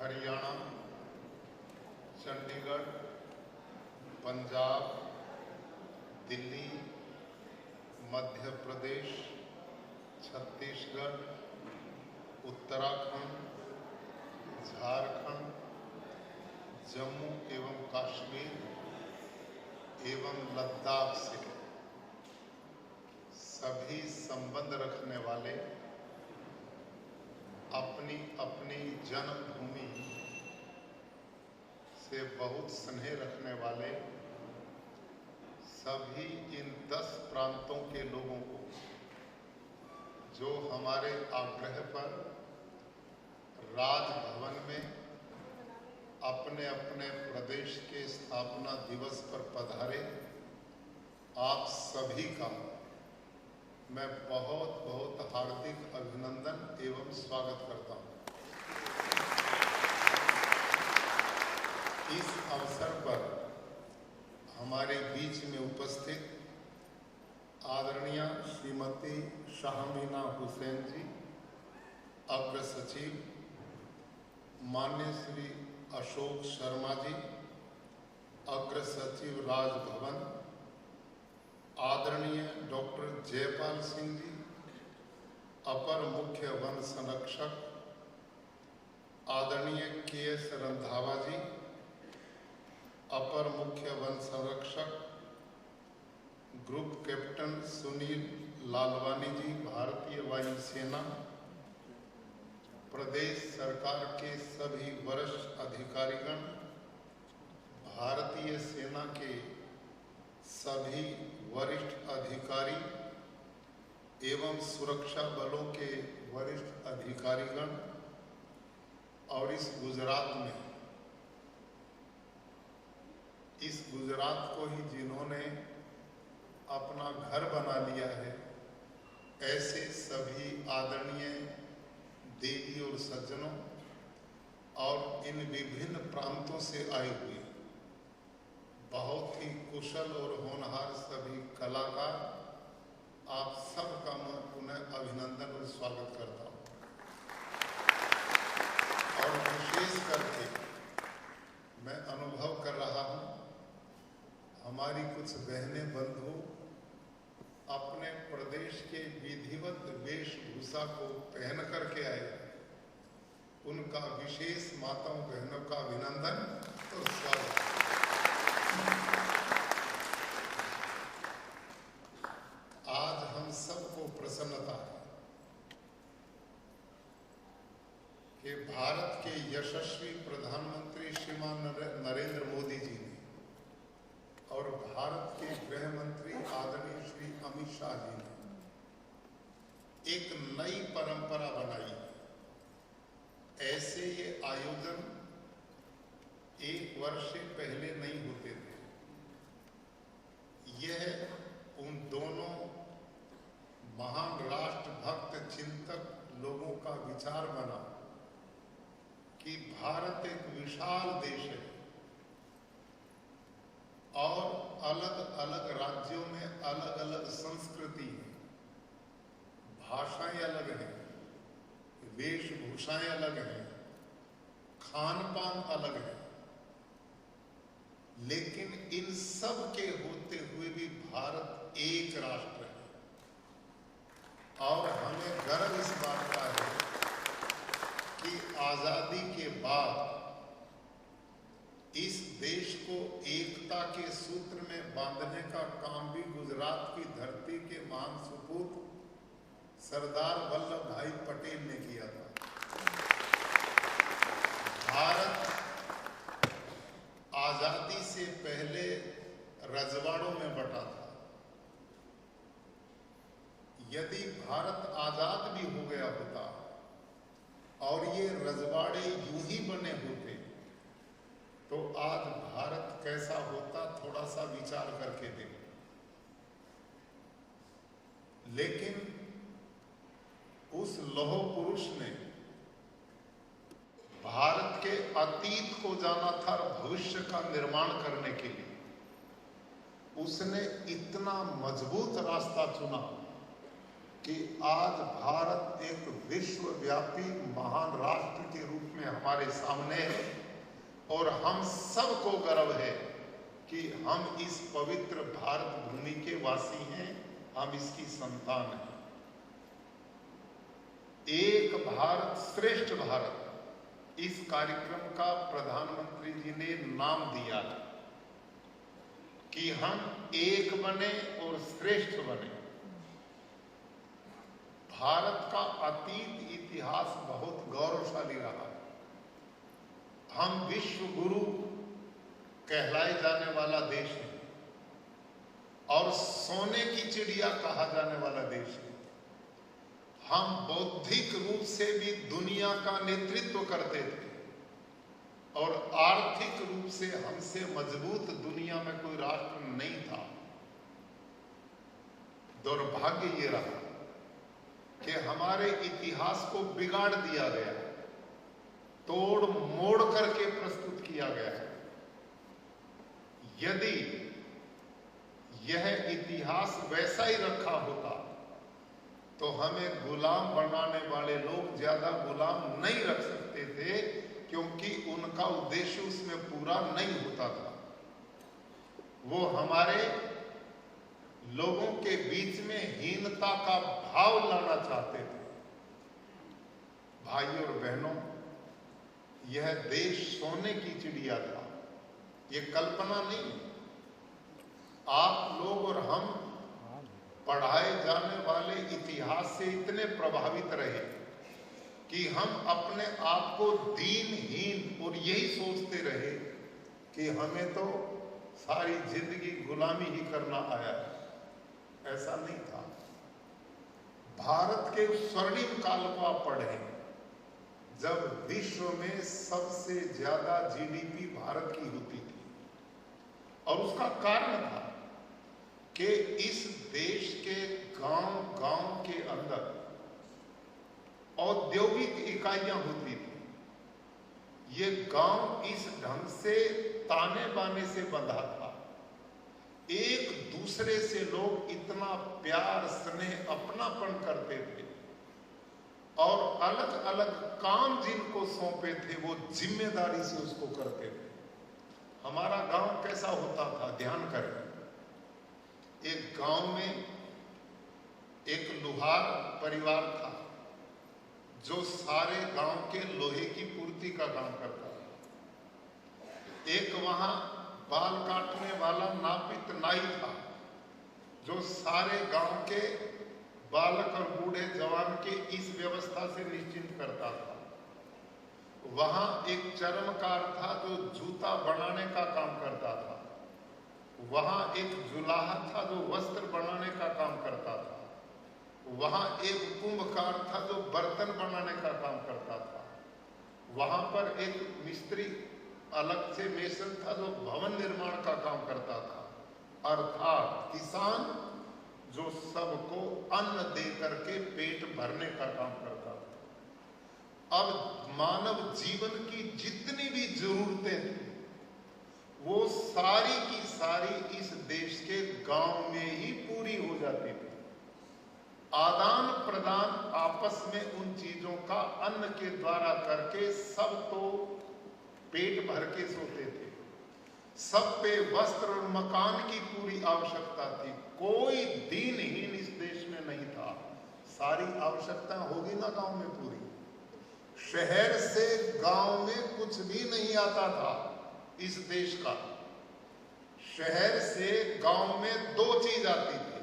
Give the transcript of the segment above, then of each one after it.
हरियाणा, चंडीगढ़, पंजाब, दिल्ली, मध्य प्रदेश, छत्तीसगढ़, उत्तराखंड, झारखंड, जम्मू एवं कश्मीर एवं लद्दाख से सभी संबंध रखने वाले, अपनी अपनी जन्मभूमि से बहुत स्नेह रखने वाले सभी इन 10 प्रांतों के लोगों को, जो हमारे आग्रह पर राजभवन में अपने अपने प्रदेश के स्थापना दिवस पर पधारे, आप सभी का मैं बहुत बहुत हार्दिक अभिनंदन एवं स्वागत करता हूं। इस अवसर पर हमारे बीच में उपस्थित आदरणीय श्रीमती शाहमीना हुसैन जी, अग्र सचिव, माननीय श्री अशोक शर्मा जी, अग्र सचिव राजभवन, आदरणीय डॉक्टर जयपाल सिंह जी, अपर मुख्य वन संरक्षक, आदरणीय के.एस. रंधावा जी, अपर मुख्य वन संरक्षक, ग्रुप कैप्टन सुनील लालवानी जी, भारतीय वायुसेना, प्रदेश सरकार के सभी वरिष्ठ अधिकारीगण, भारतीय सेना के सभी वरिष्ठ अधिकारी एवं सुरक्षा बलों के वरिष्ठ अधिकारीगण, और इस गुजरात को ही जिन्होंने अपना घर बना लिया है, ऐसे सभी आदरणीय देवी और सज्जनों और इन विभिन्न प्रांतों से आए हुए बहुत ही कुशल और होनहार सभी कलाकार, आप सबका मैं पुनः अभिनंदन और स्वागत करता हूं। और विशेष करके मैं अनुभव कर रहा हूं, हमारी कुछ बहनें बंधु अपने प्रदेश के विधिवत वेशभूषा को पहन करके आए, उनका विशेष माताओं बहनों का अभिनंदन और स्वागत। आज हम सबको प्रसन्नता है कि भारत के यशस्वी प्रधानमंत्री श्रीमान नरेंद्र मोदी जी ने और भारत के गृह मंत्री आदरणीय श्री अमित शाह जी ने एक नई परंपरा बनाई। ऐसे ये आयोजन एक वर्ष से पहले नहीं होते थे। यह उन दोनों महान राष्ट्रभक्त चिंतक लोगों का विचार बना कि भारत एक विशाल देश है और अलग अलग राज्यों में अलग अलग संस्कृति है, भाषाएं अलग हैं, वेशभूषाएं अलग हैं, खान पान अलग है, लेकिन इन सब के होते हुए भी भारत एक राष्ट्र है। और हमें गर्व इस बात का है कि आजादी के बाद इस देश को एकता के सूत्र में बांधने का काम भी गुजरात की धरती के महान सपूत सरदार वल्लभ भाई पटेल ने किया था। भारत आजादी से पहले रजवाड़ों में बटा था। यदि भारत आजाद भी हो गया होता और ये रजवाड़े यूं ही बने होते तो आज भारत कैसा होता, थोड़ा सा विचार करके देखो। लेकिन उस लौह पुरुष ने भारत के अतीत को जाना था और भविष्य का निर्माण करने के लिए उसने इतना मजबूत रास्ता चुना कि आज भारत एक विश्वव्यापी महान राष्ट्र के रूप में हमारे सामने है और हम सबको गर्व है कि हम इस पवित्र भारत भूमि के वासी हैं, हम इसकी संतान हैं। एक भारत श्रेष्ठ भारत, इस कार्यक्रम का प्रधानमंत्री जी ने नाम दिया कि हम एक बने और श्रेष्ठ बने। भारत का अतीत इतिहास बहुत गौरवशाली रहा। हम विश्व गुरु कहलाए जाने वाला देश है और सोने की चिड़िया कहा जाने वाला देश है। हम बौद्धिक रूप से भी दुनिया का नेतृत्व करते थे और आर्थिक रूप से हमसे मजबूत दुनिया में कोई राष्ट्र नहीं था। दुर्भाग्य ये रहा कि हमारे इतिहास को बिगाड़ दिया गया, तोड़ मोड़ करके प्रस्तुत किया गया है। यदि यह इतिहास वैसा ही रखा होता तो हमें गुलाम बनाने वाले लोग ज्यादा गुलाम नहीं रख सकते थे, क्योंकि उनका उद्देश्य उसमें पूरा नहीं होता था। वो हमारे लोगों के बीच में हीनता का भाव लाना चाहते थे। भाइयों और बहनों, यह देश सोने की चिड़िया था, ये कल्पना नहीं। आप लोग और हम पढ़ाए जाने वाले इतिहास से इतने प्रभावित रहे कि हम अपने आप को दीनहीन और यही सोचते रहे कि हमें तो सारी जिंदगी गुलामी ही करना आया है। ऐसा नहीं था। भारत के स्वर्णिम काल को आप पढ़ें, जब विश्व में सबसे ज्यादा जीडीपी भारत की होती थी, और उसका कारण था कि इस देश के गांव-गांव के अंदर औद्योगिक इकाइयां होती थी। ये गांव इस ढंग से ताने बाने से बंधा था, एक दूसरे से लोग इतना प्यार स्नेह अपनापन करते थे और अलग अलग काम जिनको सौंपे थे वो जिम्मेदारी से उसको करते थे। हमारा गांव कैसा होता था, ध्यान करें। एक गांव में एक लोहार परिवार था जो सारे गांव के लोहे की पूर्ति का काम करता था। एक वहां बाल काटने वाला नापित नाई था जो सारे गांव के बालक और बूढ़े जवान के इस व्यवस्था से निश्चिंत करता था। वहां एक चर्मकार था जो जूता बनाने का काम करता था। वहां एक जुलाहा था जो वस्त्र बनाने का काम करता था। वहां एक कुंभकार था जो बर्तन बनाने का काम करता था। वहां पर एक मिस्त्री अलग से मेसन था जो भवन निर्माण का काम करता था। अर्थात किसान जो सबको अन्न दे करके पेट भरने का काम करता था। अब मानव जीवन की जितनी भी जरूरतें थी वो सारी की सारी इस देश के गांव में ही पूरी हो जाती थी। आदान प्रदान आपस में उन चीजों का अन्न के द्वारा करके सब तो पेट भर के सोते थे। सब पे वस्त्र और मकान की पूरी आवश्यकता थी। कोई दीनहीन इस देश में नहीं था। सारी आवश्यकता होगी ना गांव में पूरी। शहर से गांव में कुछ भी नहीं आता था इस देश का। शहर से गांव में दो चीज आती थी,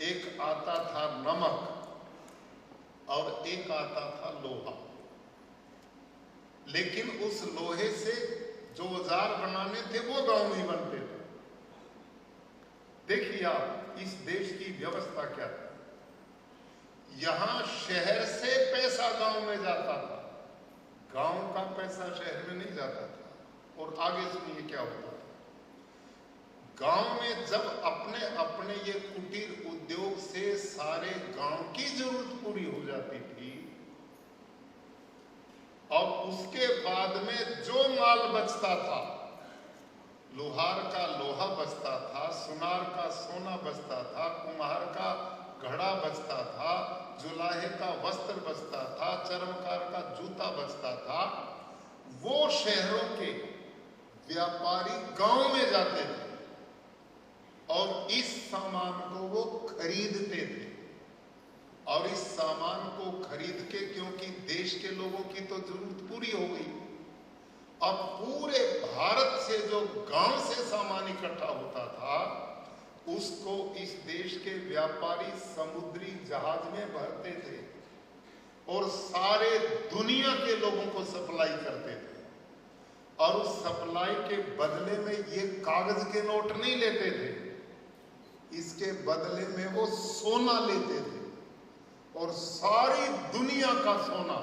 एक आता था नमक और एक आता था लोहा। लेकिन उस लोहे से जो औजार बनाने थे वो गांव में ही बनते थे। देखिए आप इस देश की व्यवस्था क्या थी। यहां शहर से पैसा गांव में जाता था, गांव का पैसा शहर में नहीं जाता था। और आगे सुनिए क्या होता था। गांव में जब अपने अपने ये कुटीर उद्योग से सारे गांव की जरूरत पूरी हो जाती थी और उसके बाद में जो माल बचता था, लोहार का लोहा बचता था, सुनार का सोना बचता था, कुम्हार का घड़ा बचता था, जुलाहे का वस्त्र बचता था, चर्मकार का जूता बचता था। वो शहरों के व्यापारी गांव में जाते थे और इस सामान को वो खरीदते थे। और इस सामान को खरीद के, क्योंकि देश के लोगों की तो जरूरत पूरी हो गई, अब पूरे भारत से जो गांव से सामान इकट्ठा होता था उसको इस देश के व्यापारी समुद्री जहाज में भरते थे और सारे दुनिया के लोगों को सप्लाई करते थे। और उस सप्लाई के बदले में ये कागज के नोट नहीं लेते थे, इसके बदले में वो सोना लेते थे और सारी दुनिया का सोना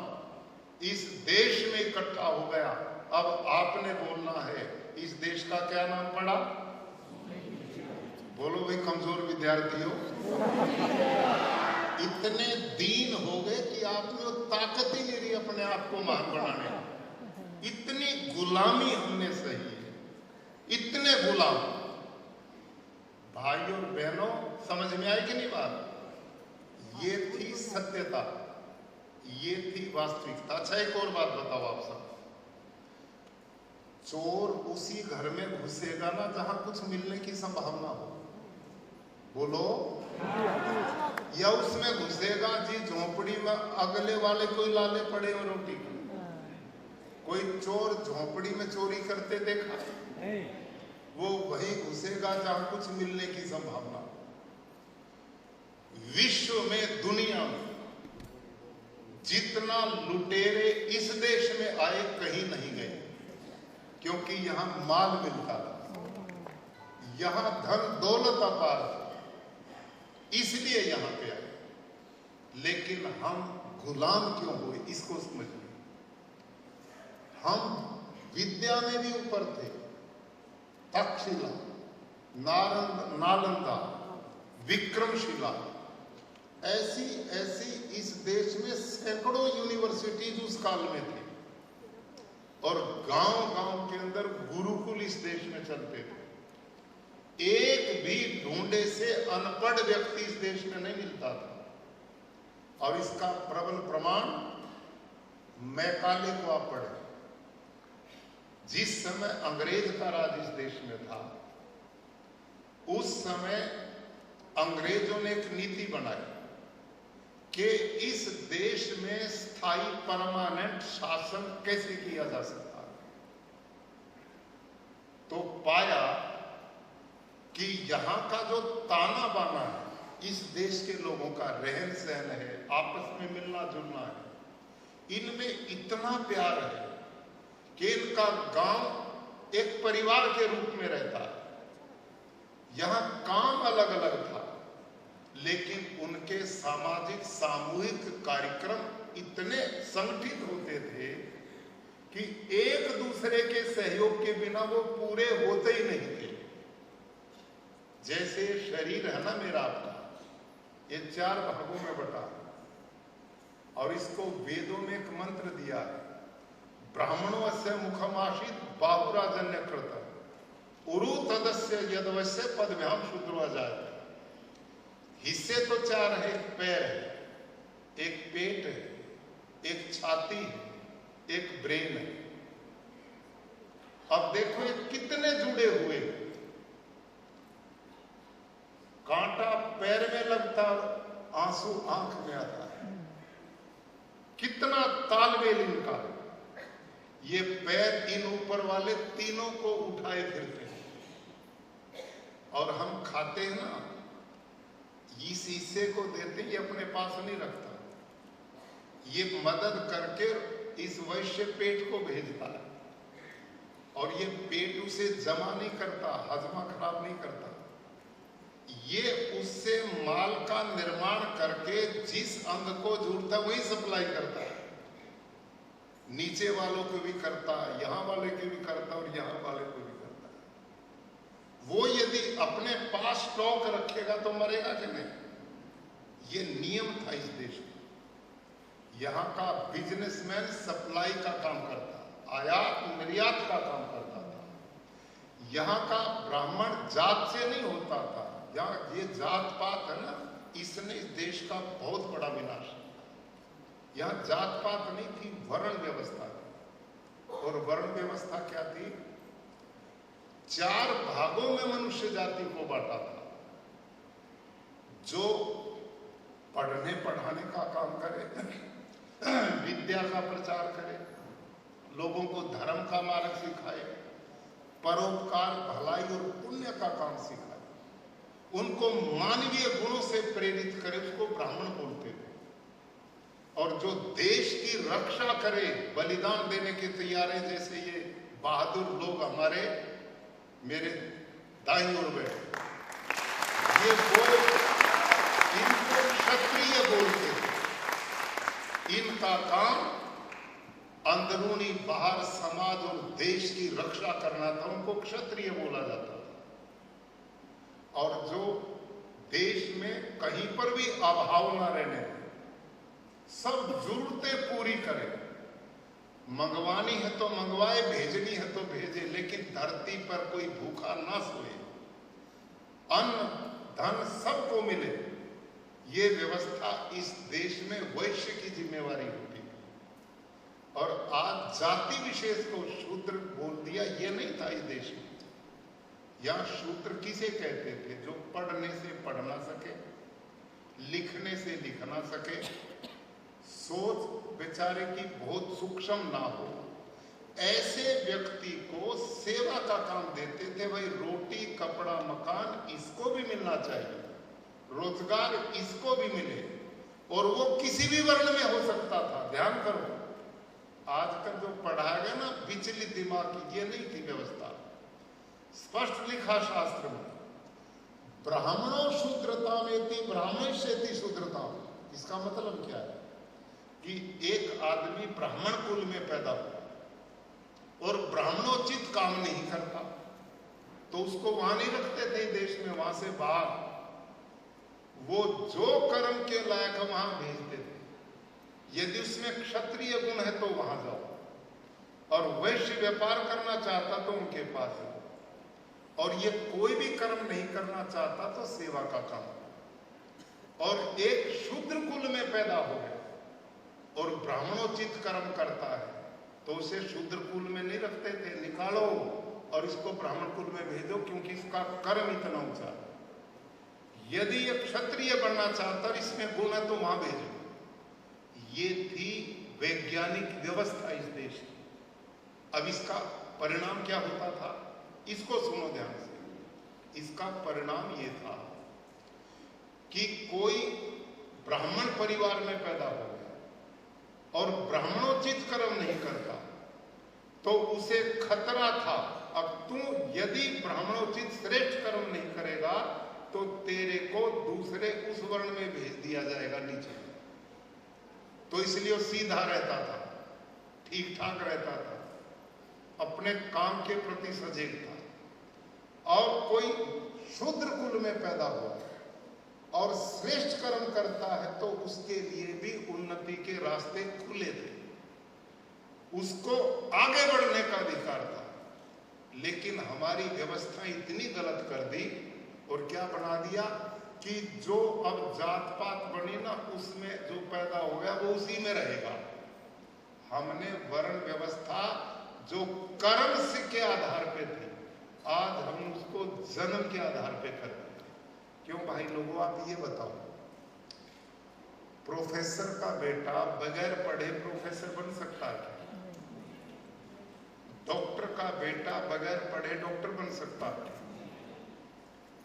इस देश में इकट्ठा हो गया। अब आपने बोलना है इस देश का क्या नाम पड़ा? बोलो भाई कमजोर विद्यार्थियों। इतने दीन हो गए कि आप में वो ताकत ही नहीं रही अपने आप को महान बनाने। इतनी गुलामी हमने सही है, इतने गुलाम। भाई और बहनों, समझ में आई कि नहीं बात? ये थी सत्यता, ये थी वास्तविकता। अच्छा, एक और बात बताओ आप सब, चोर उसी घर में घुसेगा ना जहां कुछ मिलने की संभावना हो, बोलो, या उसमें घुसेगा जी झोपड़ी में अगले वाले कोई लाले पड़े हो रोटी की? कोई चोर झोपड़ी में चोरी करते देखा? वो वहीं घुसेगा जहां कुछ मिलने की संभावना। विश्व में, दुनिया में जितना लुटेरे इस देश में आए कहीं नहीं गए, क्योंकि यहां माल मिलता था, यहां धन दौलत अपार था, इसलिए यहां पे आए। लेकिन हम गुलाम क्यों हुए, इसको समझिए। हम विद्या में भी ऊपर थे, तक्षशिला, नालंदा, विक्रमशिला, ऐसी ऐसी इस देश में सैकड़ों यूनिवर्सिटीज उस काल में थे और गांव-गांव के अंदर गुरुकुल इस देश में चलते थे। एक भी ढूंढे से अनपढ़ व्यक्ति इस देश में नहीं मिलता था। और इसका प्रबल प्रमाण मैकाले को आप पढ़े। जिस समय अंग्रेज का राज इस देश में था, उस समय अंग्रेजों ने एक नीति बनाई कि इस देश में स्थायी परमानेंट शासन कैसे किया जा सकता है। तो पाया कि यहां का जो ताना बाना है, इस देश के लोगों का रहन सहन है, आपस में मिलना जुलना है, इनमें इतना प्यार है कि इनका गांव एक परिवार के रूप में रहता है। यहां काम अलग अलग था, लेकिन उनके सामाजिक सामूहिक कार्यक्रम इतने संगठित होते थे कि एक दूसरे के सहयोग के बिना वो पूरे होते ही नहीं थे। जैसे शरीर है ना मेरा आपका, ये 4 भागों में बटा और इसको वेदों में एक मंत्र दिया है, ब्राह्मणों से मुखमाशित बाहुराजन्य कृत उरु तदस्य यदवश्य पदभ्याम शूद्रो जाए। हिस्से तो 4 है, एक पैर है, एक पेट है, एक छाती है, एक ब्रेन है। अब देखो ये कितने जुड़े हुए। कांटा पैर में लगता, आंसू आंख में आता है, कितना तालमेल इनका। ये पैर इन ऊपर वाले तीनों को उठाए फिरते हैं और हम खाते हैं ना, इस हिस्से को देते, ये अपने पास नहीं रखता, ये मदद करके इस वैश्य पेट को भेजता है और ये पेट उसे जमा नहीं करता, हजमा खराब नहीं करता, ये उससे माल का निर्माण करके जिस अंग को जरूरत है वही सप्लाई करता है। नीचे वालों को भी करता है, यहां वाले को भी करता है और यहां वाले को भी करता है। वो यदि अपने पास स्टॉक रखेगा तो मरेगा कि नहीं? ये नियम था इस देश में। यहां का बिजनेसमैन सप्लाई का काम करता, आयात निर्यात का काम करता था। यहां का ब्राह्मण जात से नहीं होता था, यहाँ ये जात पात है ना, इसने इस देश का बहुत बड़ा विनाश। यहाँ जात पात नहीं थी, वर्ण व्यवस्था थी। और वर्ण व्यवस्था क्या थी? 4 भागों में मनुष्य जाति को बांटा था। जो पढ़ने पढ़ाने का काम करे, विद्या का प्रचार करे, लोगों को धर्म का मार्ग सिखाए, परोपकार, भलाई और पुण्य का काम सिखाए, उनको मानवीय गुणों से प्रेरित करे, उसको ब्राह्मण बोलते थे। और जो देश की रक्षा करे, बलिदान देने के तैयार है, जैसे ये बहादुर लोग हमारे मेरे दाईं ओर बैठे, ये वो इनको क्षत्रिय बोलते थे। इनका काम अंदरूनी बाहर समाज और देश की रक्षा करना था, उनको क्षत्रिय बोला जाता था। और जो देश में कहीं पर भी अभाव ना रहने, सब जरूरतें पूरी करे, मंगवानी है तो मंगवाए, भेजनी है तो भेजे, लेकिन धरती पर कोई भूखा ना सोए, अन्न धन सबको मिले, ये व्यवस्था इस देश में वैश्य की जिम्मेवारी होती है। और आज जाति विशेष को शूद्र बोल दिया, ये नहीं था इस देश में। यहां शूद्र किसे कहते थे? जो पढ़ने से पढ़ ना सके, लिखने से लिख ना सके, सोच बेचारे की बहुत सूक्ष्म ना हो, ऐसे व्यक्ति को सेवा का काम देते थे। भाई रोटी कपड़ा मकान इसको भी मिलना चाहिए, रोजगार इसको भी मिले, और वो किसी भी वर्ण में हो सकता था। ध्यान करो, आजकल जो पढ़ाया गया ना विचलित दिमाग की, ये नहीं थी व्यवस्था। स्पष्ट लिखा शास्त्र में, ब्राह्मणों शूद्रता में थी, ब्राह्मणेति शूद्रता। इसका मतलब क्या है कि एक आदमी ब्राह्मण कुल में पैदा हुआ और ब्राह्मणोचित काम नहीं करता, तो उसको वहां नहीं रखते थे देश में, वहां से बाहर वो जो कर्म के लायक है वहां भेजते थे। यदि उसमें क्षत्रिय गुण है तो वहां जाओ, और वैश्य व्यापार करना चाहता तो उनके पास जाओ, और ये कोई भी कर्म नहीं करना चाहता तो सेवा का काम। और एक शूद्र कुल में पैदा हो गया और ब्राह्मणोचित कर्म करता है, तो उसे शूद्र कुल में नहीं रखते थे, निकालो और इसको ब्राह्मण कुल में भेजो, क्योंकि इसका कर्म इतना ऊंचा है। यदि ये क्षत्रिय बनना चाहता और इसमें गुण है तो वहां भेजो। ये थी वैज्ञानिक व्यवस्था इस देश की। अब इसका परिणाम क्या होता था, इसको सुनो ध्यान से। इसका परिणाम ये था कि कोई ब्राह्मण परिवार में पैदा हो गया और ब्राह्मणोचित कर्म नहीं करता, तो उसे खतरा था, अब तू यदि ब्राह्मणोचित श्रेष्ठ कर्म नहीं करेगा तो तेरे को दूसरे उस वर्ण में भेज दिया जाएगा नीचे। तो इसलिए वो सीधा रहता था, ठीक ठाक रहता था, अपने काम के प्रति सजग था। और कोई शूद्र कुल में पैदा हुआ और श्रेष्ठ कर्म करता है तो उसके लिए भी उन्नति के रास्ते खुले थे, उसको आगे बढ़ने का अधिकार था। लेकिन हमारी व्यवस्था इतनी गलत कर दी और क्या बना दिया कि जो अब जात पात बनी ना, उसमें जो पैदा हो गया वो उसी में रहेगा। हमने वर्ण व्यवस्था जो कर्म से के आधार पे थी, आज हम उसको जन्म के आधार पे करते हैं। क्यों भाई लोगों, आप ये बताओ, प्रोफेसर का बेटा बगैर पढ़े प्रोफेसर बन सकता है? डॉक्टर का बेटा बगैर पढ़े डॉक्टर बन सकता है?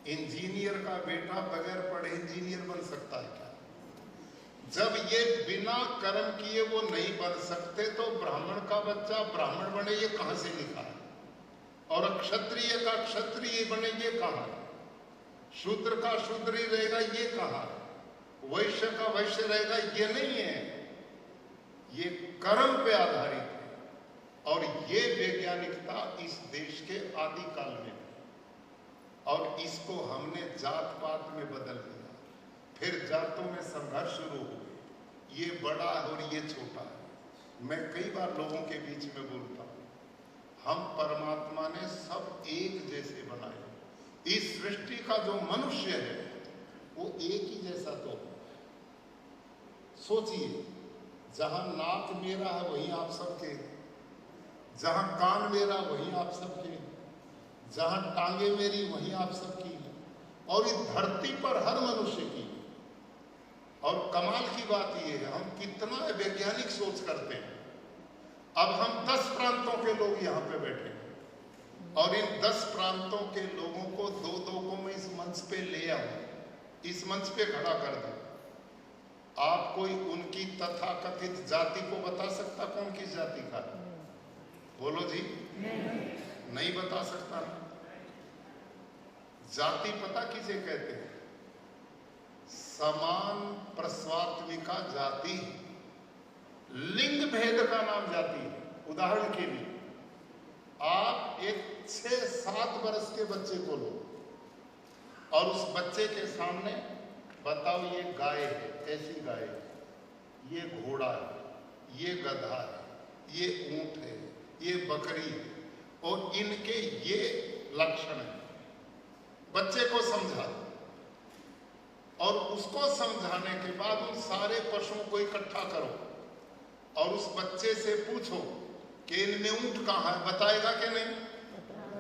इंजीनियर का बेटा बगैर पढ़े इंजीनियर बन सकता है क्या? जब ये बिना कर्म किए वो नहीं बन सकते, तो ब्राह्मण का बच्चा ब्राह्मण बने ये कहां से लिखा है? और क्षत्रिय का क्षत्रिय बने ये कहां है? शूद्र का शूद्र ही रहेगा ये कहां है? वैश्य का वैश्य रहेगा ये नहीं है। ये कर्म पे आधारित है, और ये वैज्ञानिकता इस देश के आदिकाल में, और इसको हमने जात पात में बदल दिया। फिर जातों में संघर्ष शुरू हो गए, ये बड़ा है और ये छोटा है। मैं कई बार लोगों के बीच में बोलता हूँ, हम परमात्मा ने सब एक जैसे बनाए। इस सृष्टि का जो मनुष्य है वो एक ही जैसा तो सोचिए, जहां नाक मेरा है वहीं आप सबके, जहां कान मेरा वहीं आप सबके, जहां टांगे मेरी वहीं आप सबकी, और इस धरती पर हर मनुष्य की। और कमाल की बात यह है, हम कितना वैज्ञानिक सोच करते हैं। अब हम 10 प्रांतों के लोग यहाँ पे बैठे हैं और इन 10 प्रांतों के लोगों को दो को मैं इस मंच पे ले आऊं, इस मंच पे खड़ा कर दूं। आप कोई उनकी तथाकथित जाति को बता सकता कौन किस जाति का? बोलो जी। नहीं बता सकता ना। जाति पता किसे कहते हैं? समान प्रस्वात्विका जाति। लिंग भेद का नाम जाति है। उदाहरण के लिए आप एक 6-7 वर्ष के बच्चे को लो और उस बच्चे के सामने बताओ ये गाय है, ऐसी गाय है, ये घोड़ा है, ये गधा है, ये ऊंट है, ये बकरी है, और इनके ये लक्षण है। बच्चे को समझा और उसको समझाने के बाद उन सारे पशुओं को इकट्ठा करो और उस बच्चे से पूछो कि इनमें ऊंट कहाँ है, बताएगा कि नहीं?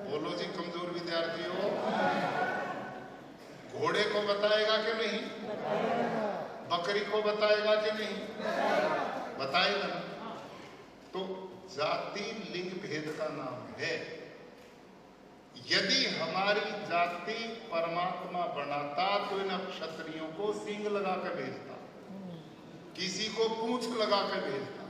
बोलो जी कमजोर विद्यार्थी हो। घोड़े को बताएगा कि नहीं? बकरी को बताएगा कि नहीं? बताएगा ना। तो जाति लिंग भेद का नाम है। यदि हमारी जाति परमात्मा बनाता तो इन क्षत्रियों को सींग लगा कर भेजता, किसी को पूंछ लगा कर भेजता,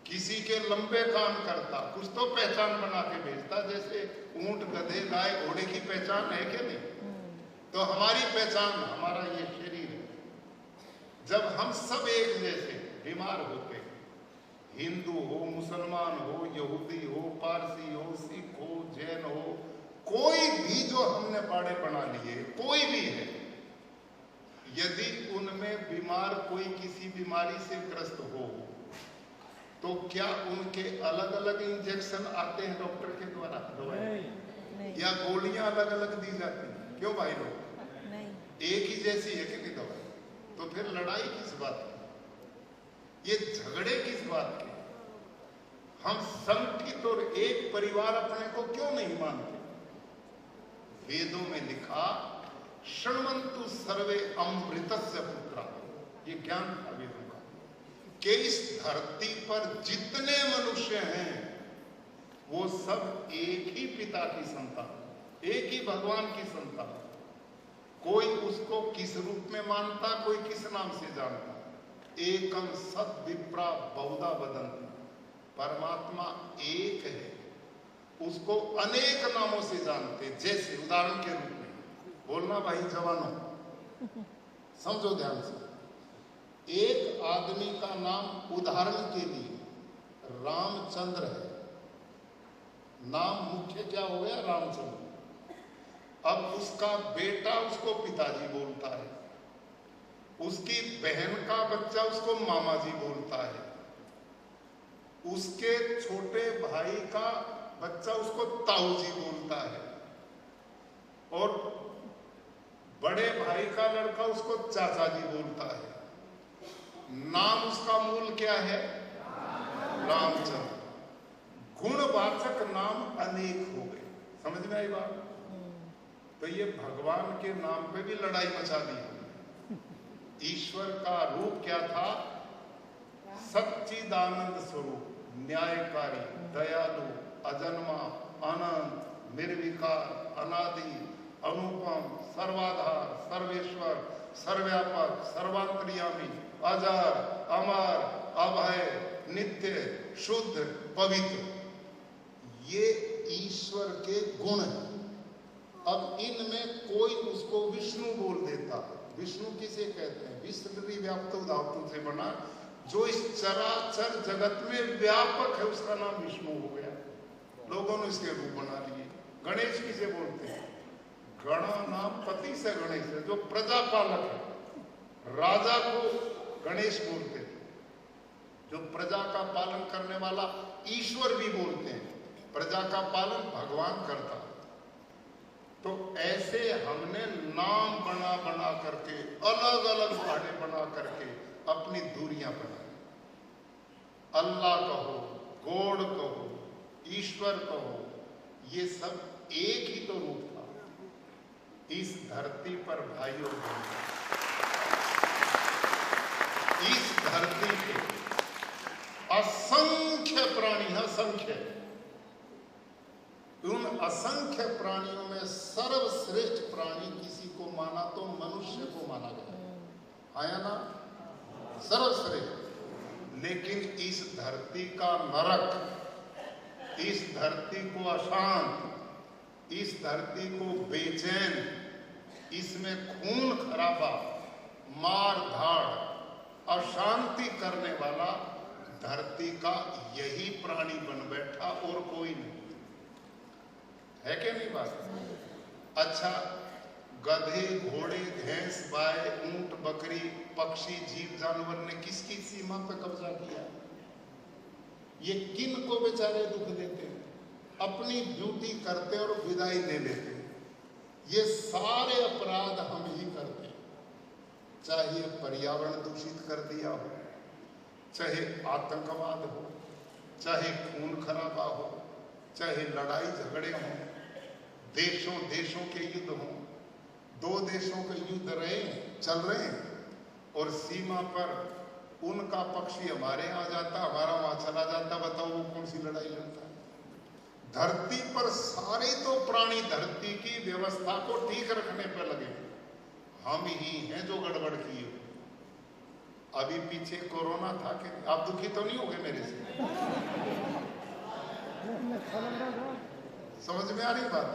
किसी के लंबे कान करता, कुछ तो पहचान बना के भेजता। जैसे ऊंट, गधे, गाय, घोड़े की पहचान है कि नहीं? तो हमारी पहचान हमारा ये शरीर है। जब हम सब एक जैसे बीमार होते, हिंदू हो, मुसलमान हो, यहूदी हो, पारसी हो, सिख हो, जैन हो, कोई भी जो हमने बाड़े बना लिए, कोई भी है, यदि उनमें बीमार कोई किसी बीमारी से ग्रस्त हो तो क्या उनके अलग अलग इंजेक्शन आते हैं डॉक्टर के द्वारा दवाई, या गोलियां अलग अलग दी जाती हैं? क्यों भाई लोग? एक ही जैसी है कि नहीं दवाई? तो फिर लड़ाई किस बात की, ये झगड़े किस बात के? हम संगठित और एक परिवार अपने को क्यों नहीं मानते? वेदों में लिखा शृण्वन्तु सर्वे अमृतस्य पुत्रा, ये ज्ञान था वेदों का, कि इस धरती पर जितने मनुष्य हैं वो सब एक ही पिता की संतान, एक ही भगवान की संतान। कोई उसको किस रूप में मानता, कोई किस नाम से जानता। एकम सद विप्रा बहुधा वदन्ति, परमात्मा एक है, उसको अनेक नामों से जानते। जैसे उदाहरण के रूप में बोलना भाई जवानों, समझो ध्यान से। एक आदमी का नाम उदाहरण के लिए रामचंद्र है, नाम मुख्य क्या हो गया? रामचंद्र। अब उसका बेटा उसको पिताजी बोलता है, उसकी बहन का बच्चा उसको मामा जी बोलता है, उसके छोटे भाई का बच्चा उसको ताऊ जी बोलता है, और बड़े भाई का लड़का उसको चाचा जी बोलता है। नाम उसका मूल क्या है? रामचंद्र। गुणवाचक नाम अनेक हो गए। समझ में आई बात? तो ये भगवान के नाम पे भी लड़ाई मचा दी। ईश्वर का रूप क्या था? सच्चिदानंद स्वरूप, न्यायकारी, दयालु, अजन्मा, अनंत, निर्विकार, अनादि, अनुपम, सर्वाधार, सर्वेश्वर, सर्वव्यापक, सर्वांतर्यामी, अजर, अमर, अभय, नित्य, शुद्ध, पवित्र। ये ईश्वर के गुण हैं। अब इनमें कोई उसको विष्णु बोल देता। विष्णु किसे कहते हैं? विष्णु व्याप्त धातु से बना, जो इस चराचर जगत में व्यापक है, उसका नाम विष्णु हो गया। लोगों ने इसके रूप बना लिए। गणेश किसे बोलते हैं? गणा नाम पति से गणेश है, जो प्रजा पालक है। राजा को गणेश बोलते थे, जो प्रजा का पालन करने वाला ईश्वर भी बोलते हैं। प्रजा का पालन भगवान करता। तो ऐसे हमने नाम बना बना करके, अलग अलग बहाने बना करके अपनी दूरियां बनाई। अल्लाह कहो, गॉड कहो, ईश्वर कहो, ये सब एक ही तो रूप था। इस धरती पर भाइयों बहनों, इस धरती पे असंख्य प्राणी, असंख्य, उन असंख्य प्राणियों में सर्वश्रेष्ठ प्राणी किसी को माना तो मनुष्य को माना गया, आया ना, सर्वश्रेष्ठ। लेकिन इस धरती का नरक, इस धरती को अशांत, इस धरती को बेचैन, इसमें खून खराबा, मार धाड़, अशांति करने वाला धरती का यही प्राणी बन बैठा और कोई नहीं है। क्या नहीं बात? अच्छा, गधे, घोड़े, भैंस, गाय, ऊंट, बकरी, पक्षी, जीव जानवर ने किसकी सीमा पर कब्जा किया? ये किन को बेचारे दुख देते हैं? अपनी ड्यूटी करते और विदाई ले लेते। ये सारे अपराध हम ही करते हैं, चाहे पर्यावरण दूषित कर दिया हो, चाहे आतंकवाद हो, चाहे खून खराबा हो, चाहे लड़ाई झगड़े हों, देशों देशों के युद्ध हों। दो देशों के युद्ध चल रहे हैं और सीमा पर उनका पक्षी हमारे यहाँ जाता, हमारा वहां चला जाता। बताओ वो कौन सी लड़ाई लड़ता है? धरती पर सारे तो प्राणी धरती की व्यवस्था को ठीक रखने पर लगे, हम ही हैं जो गड़बड़ किए। अभी पीछे कोरोना था कि आप दुखी तो नहीं हो गए मेरे से? समझ में आ रही बात?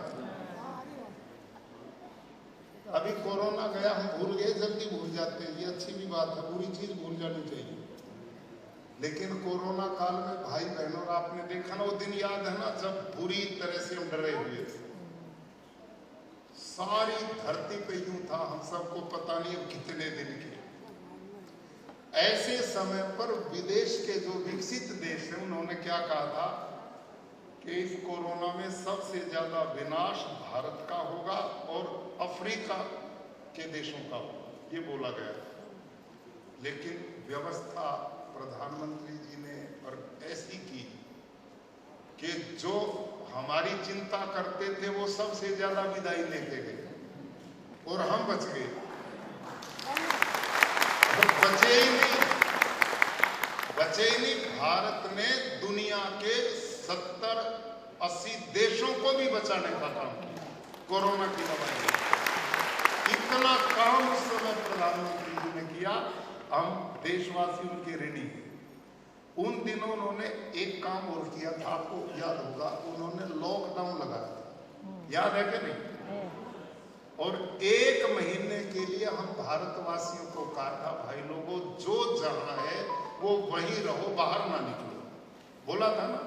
अभी कोरोना गया, हम भूल गए, जल्दी भूल जाते हैं, ये अच्छी भी बात है, बुरी चीज भूल जानी चाहिए। लेकिन कोरोना काल में भाई बहनों, आपने देखा ना, वो दिन याद है ना जब बुरी तरह से हम डरे हुए थे। सारी धरती पे यूं था, हम सबको पता नहीं अब कितने दिन के। ऐसे समय पर विदेश के जो विकसित देश हैं, उन्होंने क्या कहा था कि इस कोरोना में सबसे ज्यादा विनाश भारत का होगा और अफ्रीका के देशों का होगा, ये बोला गया। लेकिन व्यवस्था प्रधानमंत्री जी ने और ऐसी की कि जो हमारी चिंता करते थे वो सबसे ज्यादा विदाई लेके गए और हम बच गए। बचे ही नहीं। भारत ने दुनिया के 70-80 देशों को भी बचाने का काम किया कोरोना की दवाई। इतना काम उस समय प्रधानमंत्री जी ने किया, हम देशवासी उनके ऋणी हैं। उन दिनों उन्होंने एक काम और किया था, आपको याद होगा, उन्होंने लॉकडाउन लगाया था, याद है कि नहीं? और 1 महीने के लिए हम भारतवासियों को कहा था, भाई लोगों जो जहां है वो वहीं रहो, बाहर ना निकलो, बोला था ना।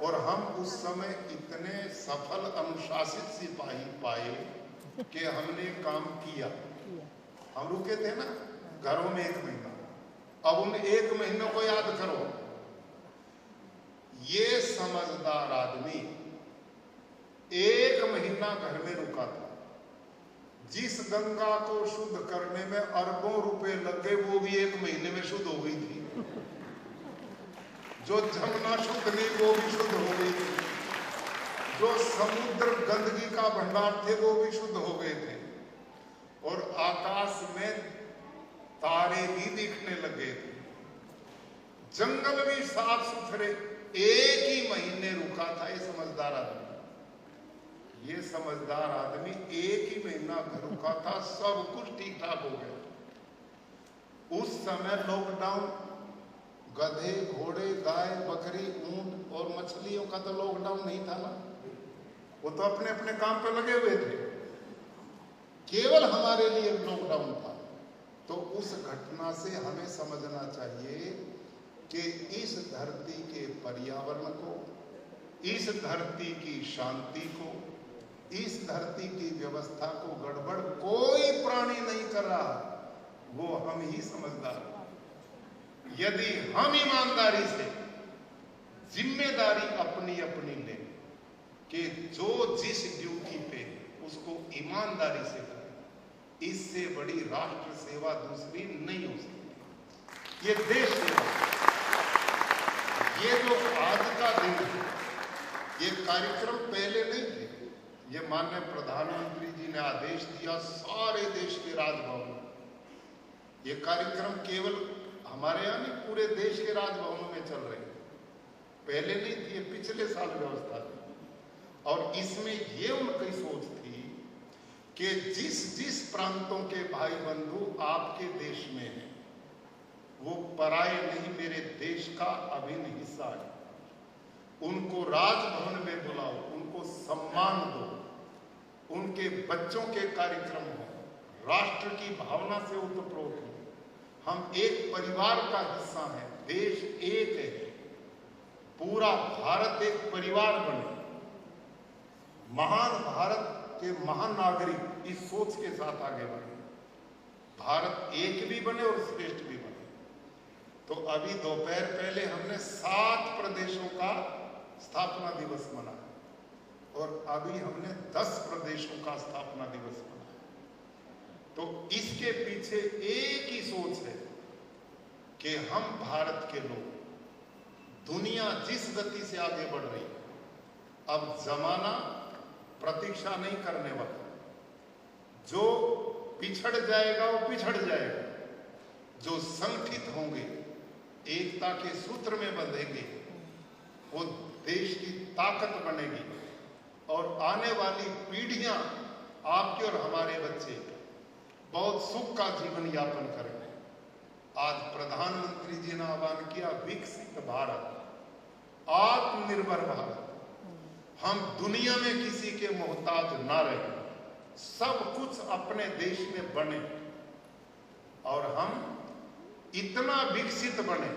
और हम उस समय इतने सफल अनुशासित सिपाही पाए कि हमने काम किया। हम रुके थे ना घरों में 1 महीना, अब उन 1 महीनों को याद करो। ये समझदार आदमी 1 महीना घर में रुका था। जिस गंगा को शुद्ध करने में अरबों रुपए लगे, वो भी 1 महीने में शुद्ध हो गई थी। जो जमुना शुद्ध नहीं, वो भी शुद्ध हो गई थी। जो समुद्र गंदगी का भंडार थे, वो भी शुद्ध हो गए थे। और आकाश में तारे भी दिखने लगे थे, जंगल भी साफ सुथरे। 1 ही महीने रुका था ये समझदार आदमी। ये समझदार आदमी 1 ही महीना घर रुका था, सब कुछ ठीक ठाक हो गया। उस समय लॉकडाउन, गधे, घोड़े, गाय, बकरी, ऊंट और मछलियों का तो लॉकडाउन नहीं था ना, वो तो अपने अपने काम पे लगे हुए थे। केवल हमारे लिए लॉकडाउन था। तो उस घटना से हमें समझना चाहिए कि इस धरती के पर्यावरण को, इस धरती की शांति को, इस धरती की व्यवस्था को गड़बड़ कोई प्राणी नहीं कर रहा, वो हम ही समझदार। यदि हम ईमानदारी से जिम्मेदारी अपनी अपनी लें कि जो जिस ड्यूटी पे उसको ईमानदारी से करें। इससे बड़ी राष्ट्र सेवा दूसरी नहीं हो सकती। ये देश सेवा, ये जो आज का दिन है, ये कार्यक्रम पहले नहीं थे। ये माननीय प्रधानमंत्री जी ने आदेश दिया सारे देश के राजभवन, ये कार्यक्रम केवल हमारे यहाँ नहीं, पूरे देश के राजभवनों में चल रहे हैं। पहले नहीं थी, ये पिछले साल व्यवस्था थी। और इसमें ये उनकी सोच थी कि जिस जिस प्रांतों के भाई बंधु आपके देश में हैं, वो पराये नहीं, मेरे देश का अभिन्न हिस्सा है। उनको राजभवन में बुलाओ, उनको सम्मान दो, उनके बच्चों के कार्यक्रम हो, राष्ट्र की भावना से ओतप्रोत हो। हम एक परिवार का हिस्सा हैं, देश एक है, पूरा भारत एक परिवार बने। महान भारत के महान नागरिक इस सोच के साथ आगे बढ़े, भारत एक भी बने और श्रेष्ठ भी बने। तो अभी दोपहर पहले हमने 7 प्रदेशों का स्थापना दिवस मनाया और अभी हमने 10 प्रदेशों का स्थापना दिवस मनाया। तो इसके पीछे एक ही सोच है कि हम भारत के लोग, दुनिया जिस गति से आगे बढ़ रही है, अब जमाना प्रतीक्षा नहीं करने वाला। जो पिछड़ जाएगा वो पिछड़ जाएगा, जो संगठित होंगे, एकता के सूत्र में बंधेंगे, वो देश की ताकत बनेगी। और आने वाली पीढ़ियां, आपके और हमारे बच्चे बहुत सुख का जीवन यापन करेंगे। आज प्रधानमंत्री जी ने आह्वान किया, विकसित भारत, आत्मनिर्भर भारत। हम दुनिया में किसी के मोहताज ना रहे, सब कुछ अपने देश में बने और हम इतना विकसित बने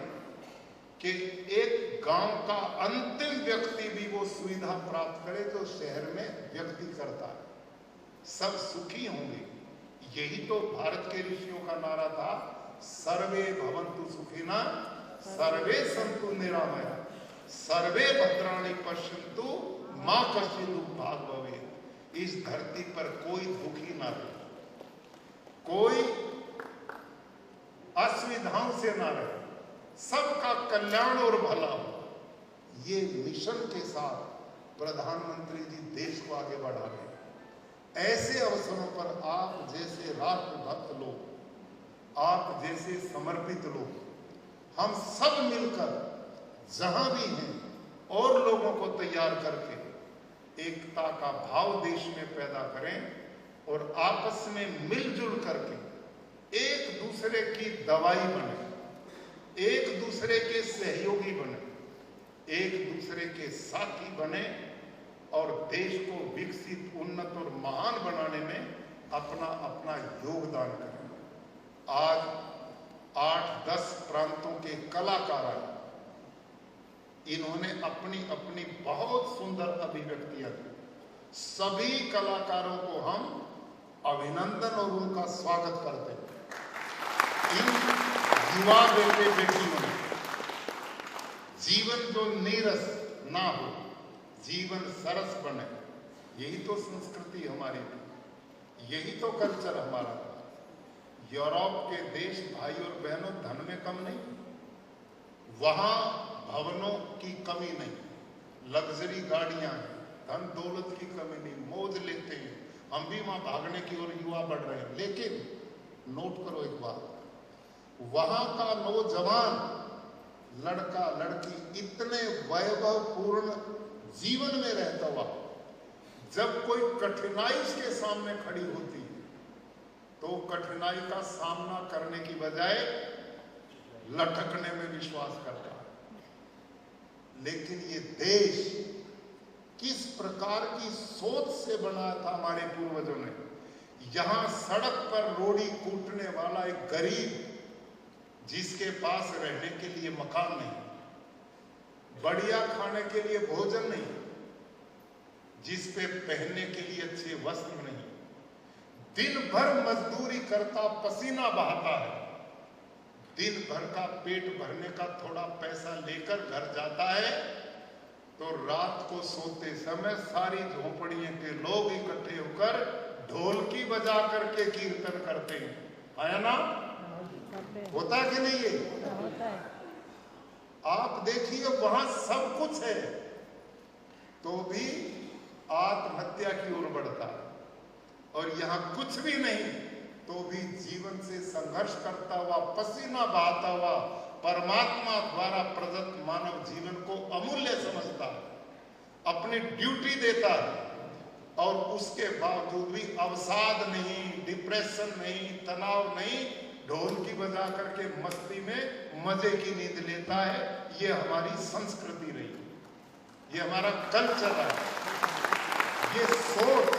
कि एक गांव का अंतिम व्यक्ति भी वो सुविधा प्राप्त करे जो शहर में व्यक्ति करता है। सब सुखी होंगे। यही तो भारत के ऋषियों का नारा था, सर्वे भवन्तु सुखिनः, सर्वे सन्तु निरामया, सर्वे भद्राणि पश्यन्तु मां कश्चित् दुःखभाग् भवेत्। इस धरती पर कोई दुखी ना रहे, कोई असुविधाओं से ना रहे, सबका कल्याण और भला हो। ये मिशन के साथ प्रधानमंत्री जी देश को आगे बढ़ा रहे हैं। ऐसे अवसरों पर आप जैसे राष्ट्रभक्त लोग, आप जैसे समर्पित लोग, हम सब मिलकर जहां भी हैं और लोगों को तैयार करके एकता का भाव देश में पैदा करें और आपस में मिलजुल करके एक दूसरे की दवाई बने, एक दूसरे के सहयोगी बने, एक दूसरे के साथी बने और देश को विकसित, उन्नत और महान बनाने में अपना अपना योगदान करें। आज 8-10 प्रांतों के कलाकार आए, इन्होंने अपनी अपनी बहुत सुंदर अभिव्यक्तियां दी। सभी कलाकारों को हम अभिनंदन और उनका स्वागत करते हैं। इन युवा बेटे बेटियों ने जीवन जो नीरस ना हो, जीवन सरस बने, यही तो संस्कृति हमारी थी, यही तो कल्चर हमारा था। यूरोप के देश भाई और बहनों धन में कम नहीं, वहां भवनों की कमी नहीं, लग्जरी गाड़ियां हैं, धन दौलत की कमी नहीं, मौज लेते हैं। हम भी वहां भागने की ओर युवा बढ़ रहे हैं। लेकिन नोट करो एक बात, वहां का नौजवान लड़का लड़की इतने वैभवपूर्ण जीवन में रहता हुआ, जब कोई कठिनाई उसके सामने खड़ी होती है तो कठिनाई का सामना करने की बजाय लटकने में विश्वास करता है। लेकिन ये देश किस प्रकार की सोच से बनाया था हमारे पूर्वजों ने। यहां सड़क पर रोड़ी कूटने वाला एक गरीब, जिसके पास रहने के लिए मकान नहीं, बढ़िया खाने के लिए भोजन नहीं, जिस पे पहनने के लिए अच्छे वस्त्र नहीं, दिन भर मजदूरी करता, पसीना बहाता है, दिन भर का पेट भरने का थोड़ा पैसा लेकर घर जाता है तो रात को सोते समय सारी झोपड़ियों के लोग इकट्ठे होकर ढोलकी बजा करके कीर्तन करते हैं, है ना? होता कि नहीं ये? होता है। आप देखिए वहां सब कुछ है तो भी आत्महत्या की ओर बढ़ता है, और यहाँ कुछ भी नहीं तो भी जीवन से संघर्ष करता हुआ, पसीना बहाता हुआ, परमात्मा द्वारा प्रदत्त मानव जीवन को अमूल्य समझता है, अपनी ड्यूटी देता है, और उसके बावजूद भी अवसाद नहीं, डिप्रेशन नहीं, तनाव नहीं, ढोलकी बजा करके मस्ती में मजे की नींद लेता है। ये हमारी संस्कृति रही, ये हमारा कल्चर है। ये सोच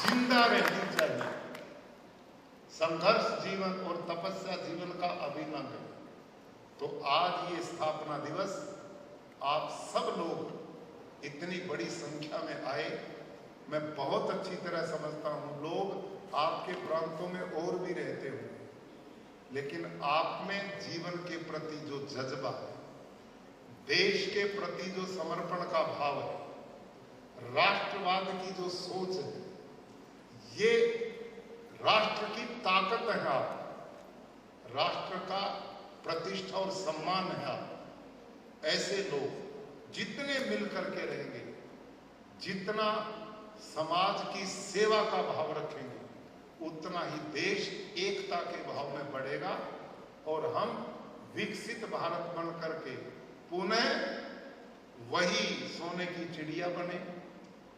जिंदा रहनी चाहिए। संघर्ष जीवन और तपस्या जीवन का अभिन्न है। तो आज ये स्थापना दिवस आप सब लोग इतनी बड़ी संख्या में आए, मैं बहुत अच्छी तरह समझता हूँ। लोग आपके प्रांतों में और भी रहते होंगे, लेकिन आप में जीवन के प्रति जो जज्बा है, देश के प्रति जो समर्पण का भाव है, राष्ट्रवाद की जो सोच है, ये राष्ट्र की ताकत है। आप राष्ट्र का प्रतिष्ठा और सम्मान है। आप ऐसे लोग जितने मिलकर के रहेंगे, जितना समाज की सेवा का भाव रखेंगे, उतना ही देश एकता के भाव में बढ़ेगा और हम विकसित भारत बन करके पुनः वही सोने की चिड़िया बने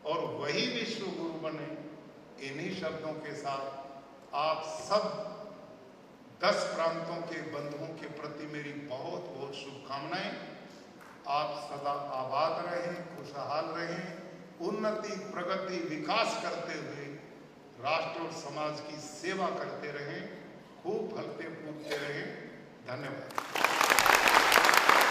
और वही विश्व गुरु बने। इन्हीं शब्दों के साथ आप सब 10 प्रांतों के बंधुओं के प्रति मेरी बहुत बहुत शुभकामनाएं। आप सदा आबाद रहें, खुशहाल रहें, उन्नति, प्रगति, विकास करते हुए राष्ट्र और समाज की सेवा करते रहें, खूब फलते फूलते रहें। धन्यवाद।